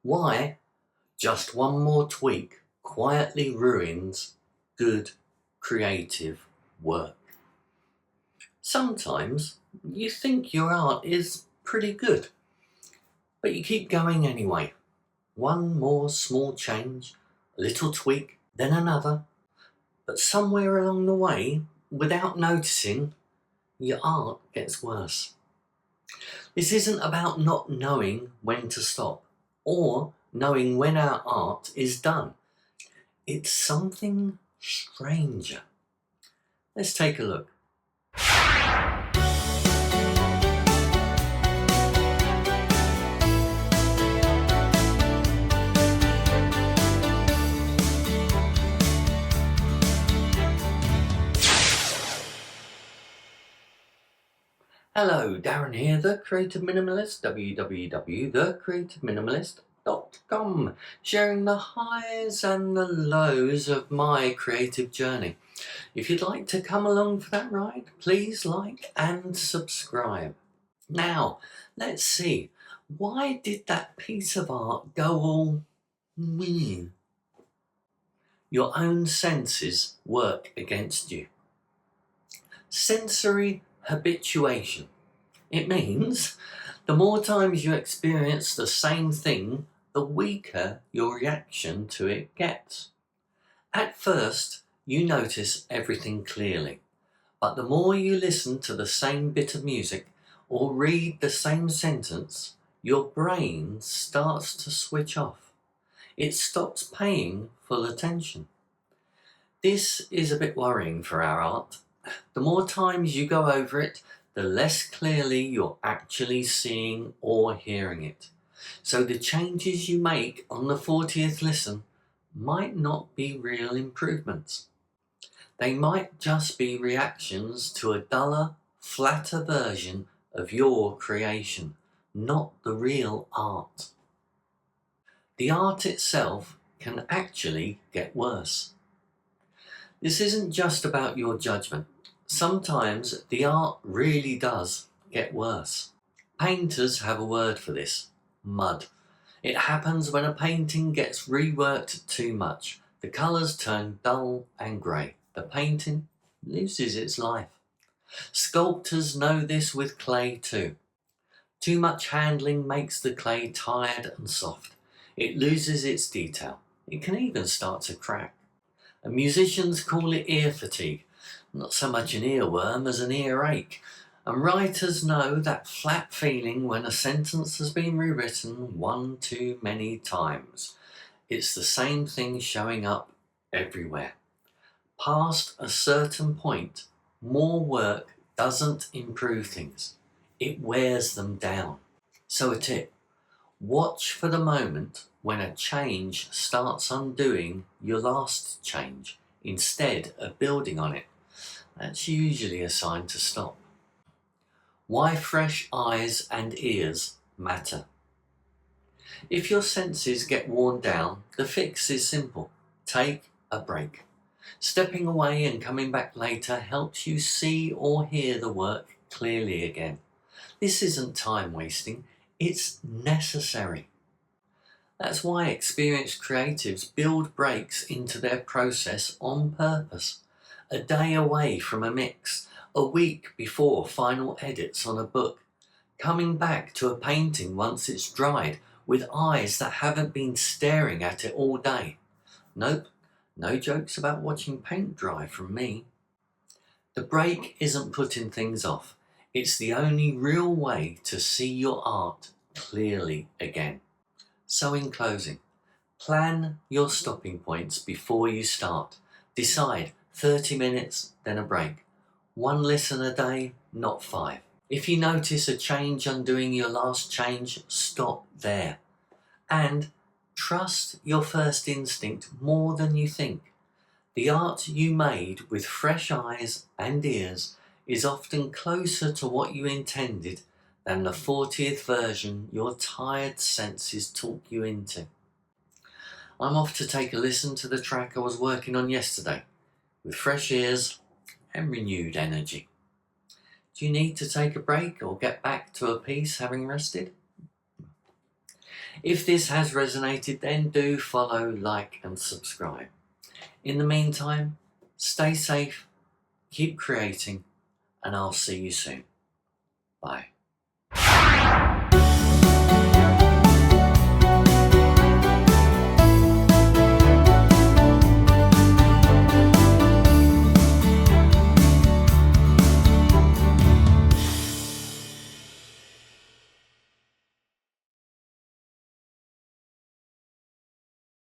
Why just one more tweak quietly ruins good creative work. Sometimes you think your art is pretty good, but you keep going anyway. One more small change, a little tweak, then another. But somewhere along the way, without noticing, your art gets worse. This isn't about not knowing when to stop or knowing when our art is done. It's something stranger. Let's take a look. Hello, Darren here, The Creative Minimalist, www.thecreativeminimalist.com, sharing the highs and the lows of my creative journey. If you'd like to come along for that ride, please like and subscribe. Now, let's see, why did that piece of art go all weird? Your own senses work against you. Sensory habituation. It means the more times you experience the same thing, the weaker your reaction to it gets. At first, you notice everything clearly, but the more you listen to the same bit of music or read the same sentence, your brain starts to switch off. It stops paying full attention. This is a bit worrying for our art. The more times you go over it, the less clearly you're actually seeing or hearing it. So the changes you make on the 40th listen might not be real improvements. They might just be reactions to a duller, flatter version of your creation, not the real art. The art itself can actually get worse. This isn't just about your judgment. Sometimes the art really does get worse. Painters have a word for this: mud. It happens when a painting gets reworked too much. The colours turn dull and grey. The painting loses its life. Sculptors know this with clay too. Too much handling makes the clay tired and soft. It loses its detail. It can even start to crack. And musicians call it ear fatigue. Not so much an earworm as an earache. And writers know that flat feeling when a sentence has been rewritten one too many times. It's the same thing showing up everywhere. Past a certain point, more work doesn't improve things. It wears them down. So a tip: watch for the moment when a change starts undoing your last change instead of building on it. That's usually a sign to stop. Why fresh eyes and ears matter. If your senses get worn down, the fix is simple. Take a break. Stepping away and coming back later helps you see or hear the work clearly again. This isn't time wasting, it's necessary. That's why experienced creatives build breaks into their process on purpose. A day away from a mix, a week before final edits on a book, coming back to a painting once it's dried with eyes that haven't been staring at it all day. Nope, no jokes about watching paint dry from me. The break isn't putting things off. It's the only real way to see your art clearly again. So in closing, plan your stopping points before you start. Decide 30 minutes, then a break. One listen a day, not 5. If you notice a change undoing your last change, stop there. And trust your first instinct more than you think. The art you made with fresh eyes and ears is often closer to what you intended than the 40th version your tired senses talk you into. I'm off to take a listen to the track I was working on yesterday, with fresh ears and renewed energy. Do you need to take a break or get back to a piece having rested? If this has resonated, then do follow, like and subscribe. In the meantime, stay safe, keep creating, and I'll see you soon. Bye.